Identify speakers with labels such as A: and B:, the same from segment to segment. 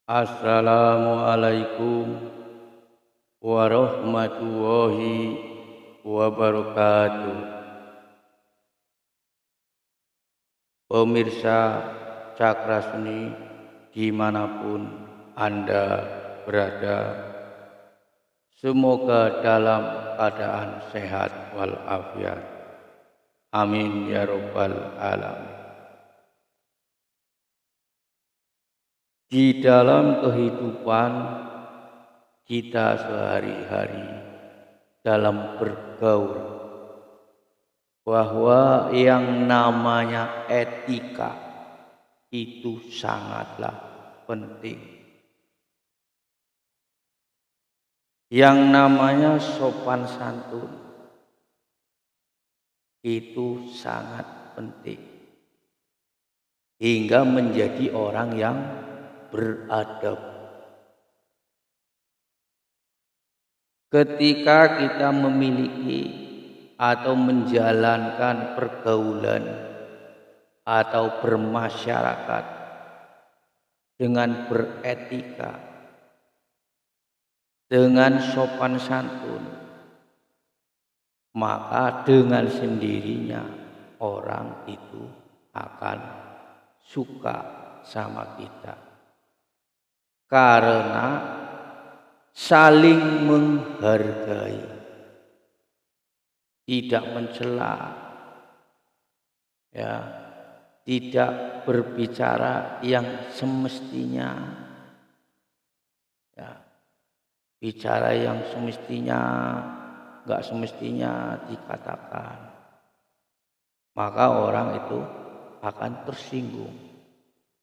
A: Assalamualaikum warahmatullahi wabarakatuh. Pemirsa Cakra Seni dimanapun Anda berada, semoga dalam keadaan sehat walafiat. Amin ya robbal alamin. Di dalam kehidupan kita sehari-hari dalam bergaul, bahwa yang namanya etika itu sangatlah penting. Yang namanya sopan santun itu sangat penting, hingga menjadi orang yang beradab. Ketika kita memiliki atau menjalankan pergaulan atau bermasyarakat dengan beretika, dengan sopan santun, maka dengan sendirinya orang itu akan suka sama kita. Karena saling menghargai, tidak mencela, ya, tidak berbicara yang semestinya, ya, bicara yang semestinya nggak semestinya dikatakan, maka orang itu akan tersinggung.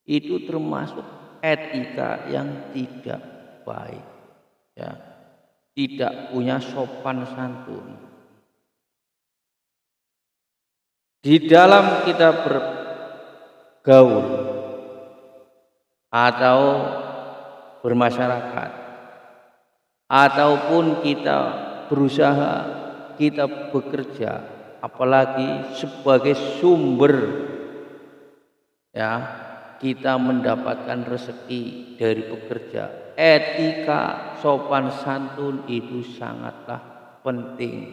A: Itu termasuk etika yang tidak baik, ya, tidak punya sopan santun. Di dalam kita bergaul atau bermasyarakat, ataupun kita berusaha, kita bekerja, apalagi sebagai sumber, ya, kita mendapatkan rezeki dari bekerja, etika sopan santun itu sangatlah penting.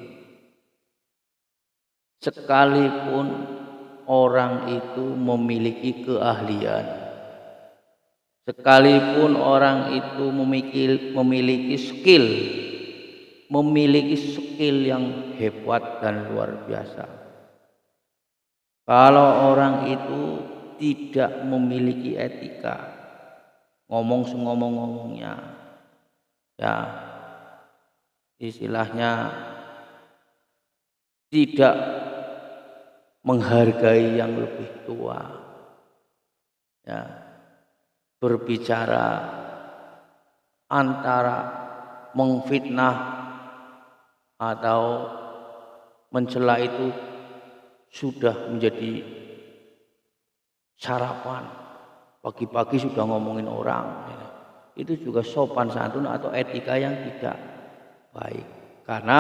A: Sekalipun orang itu memiliki keahlian, sekalipun orang itu memiliki skill yang hebat dan luar biasa, kalau orang itu tidak memiliki etika, ngomong sengomong-ngomongnya, ya, istilahnya tidak menghargai yang lebih tua, ya, berbicara antara mengfitnah atau mencela itu sudah menjadi sarapan, pagi-pagi sudah ngomongin orang, ya. Itu juga sopan santun atau etika yang tidak baik, karena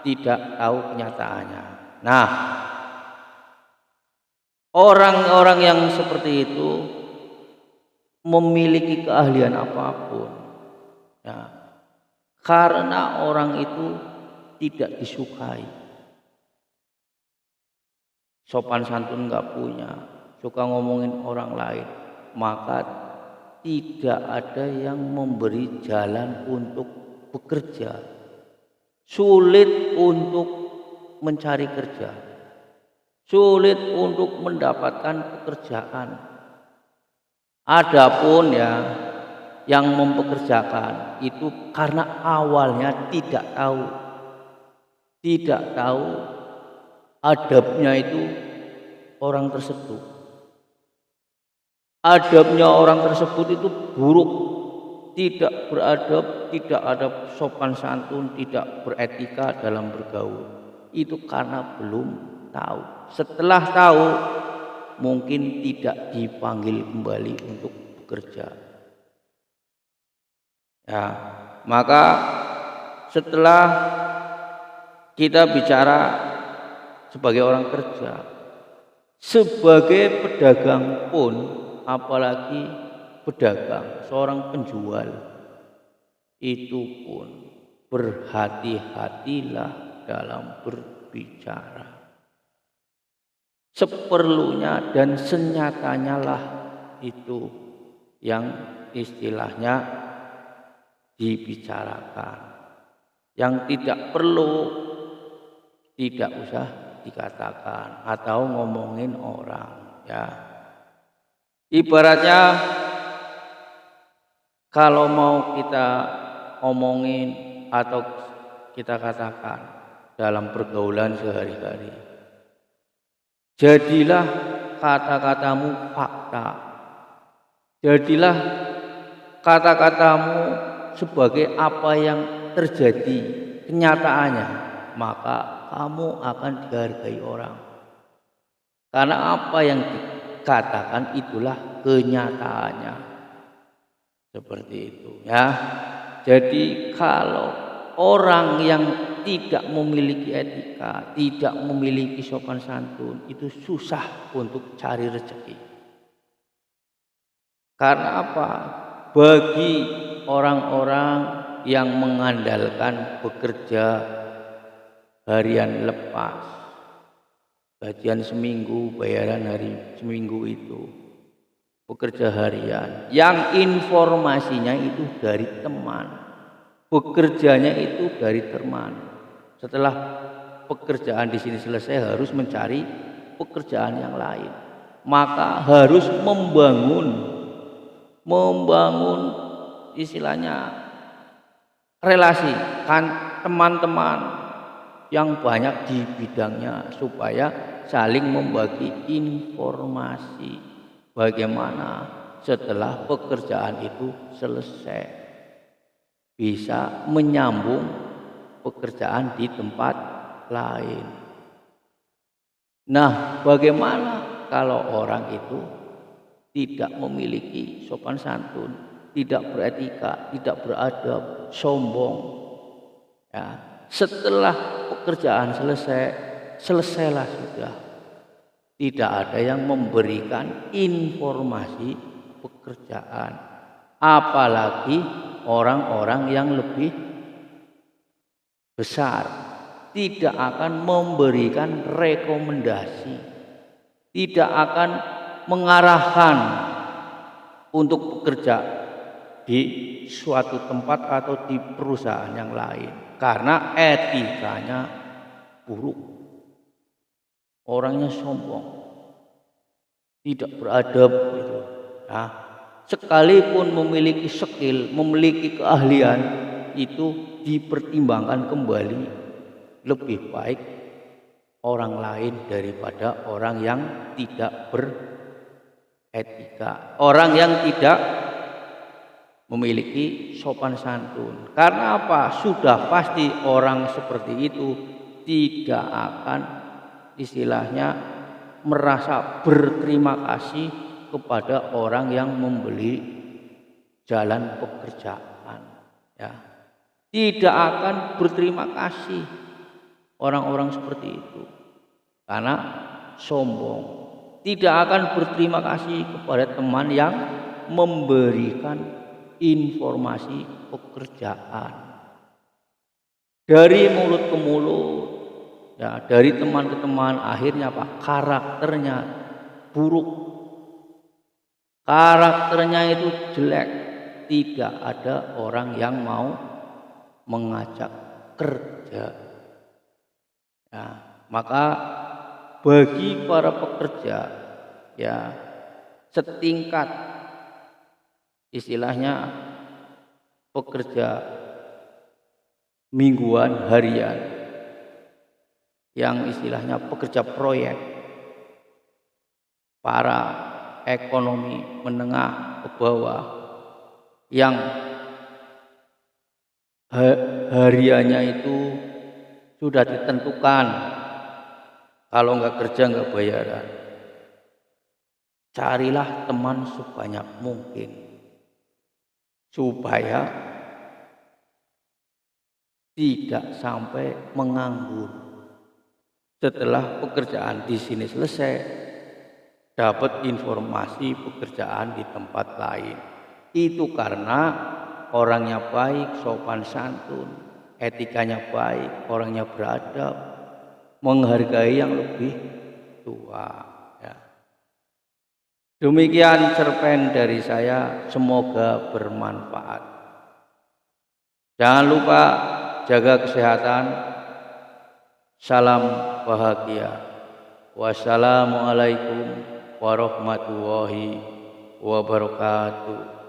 A: tidak tahu kenyataannya. Nah, orang-orang yang seperti itu memiliki keahlian apapun, ya, karena orang itu tidak disukai, sopan santun nggak punya, suka ngomongin orang lain, maka tidak ada yang memberi jalan untuk bekerja, sulit untuk mencari kerja, sulit untuk mendapatkan pekerjaan. Adapun, ya, yang mempekerjakan itu karena awalnya tidak tahu adabnya itu orang tersebut. Adabnya orang tersebut itu buruk, tidak beradab, tidak ada sopan santun, tidak beretika dalam bergaul. Itu karena belum tahu. Setelah tahu, mungkin tidak dipanggil kembali untuk bekerja. Ya, maka setelah kita bicara sebagai orang kerja, sebagai pedagang pun, apalagi pedagang, seorang penjual itu pun berhati-hatilah dalam berbicara. Seperlunya dan senyatanya lah itu yang istilahnya dibicarakan. Yang tidak perlu tidak usah dikatakan atau ngomongin orang, ya. Ibaratnya kalau mau kita omongin atau kita katakan dalam pergaulan sehari-hari, jadilah kata-katamu fakta, jadilah kata-katamu sebagai apa yang terjadi kenyataannya, maka kamu akan dihargai orang. Karena apa yang dikatakan itulah kenyataannya. Seperti itu, ya. Jadi kalau orang yang tidak memiliki etika, tidak memiliki sopan santun, itu susah untuk cari rezeki. Karena apa? Bagi orang-orang yang mengandalkan bekerja harian lepas, gajian seminggu, bayaran hari seminggu itu, bekerja harian, yang informasinya itu dari teman, bekerjanya itu dari teman. Setelah pekerjaan di sini selesai harus mencari pekerjaan yang lain, maka harus membangun istilahnya relasi kan teman-teman yang banyak di bidangnya supaya saling membagi informasi. Bagaimana setelah pekerjaan itu selesai bisa menyambung pekerjaan di tempat lain. Nah, bagaimana kalau orang itu tidak memiliki sopan santun, tidak beretika, tidak beradab, sombong, ya, setelah pekerjaan selesailah sudah. Tidak ada yang memberikan informasi pekerjaan, apalagi orang-orang yang lebih besar tidak akan memberikan rekomendasi, tidak akan mengarahkan untuk bekerja di suatu tempat atau di perusahaan yang lain karena etikanya buruk. Orangnya sombong, tidak beradab gitu. Nah, sekalipun memiliki skill, memiliki keahlian, itu dipertimbangkan kembali, lebih baik orang lain daripada orang yang tidak beretika, orang yang tidak memiliki sopan santun. Karena apa? Sudah pasti orang seperti itu tidak akan istilahnya merasa berterima kasih kepada orang yang membeli jalan pekerjaan, ya. Tidak akan berterima kasih orang-orang seperti itu karena sombong. Tidak akan berterima kasih kepada teman yang memberikan informasi pekerjaan dari mulut ke mulut. Ya, dari teman ke teman, akhirnya apa? Karakternya buruk, karakternya itu jelek, tidak ada orang yang mau mengajak kerja. Ya, maka bagi para pekerja, ya, setingkat istilahnya pekerja mingguan, harian, yang istilahnya pekerja proyek, para ekonomi menengah ke bawah yang hariannya itu sudah ditentukan, kalau nggak kerja nggak bayaran. Carilah teman sebanyak mungkin supaya tidak sampai menganggur. Setelah pekerjaan di sini selesai, dapat informasi pekerjaan di tempat lain. Itu karena orangnya baik, sopan santun, etikanya baik, orangnya beradab, menghargai yang lebih tua. Ya. Demikian cerpen dari saya, semoga bermanfaat. Jangan lupa jaga kesehatan. Salam bahagia. Wassalamualaikum warahmatullahi wabarakatuh.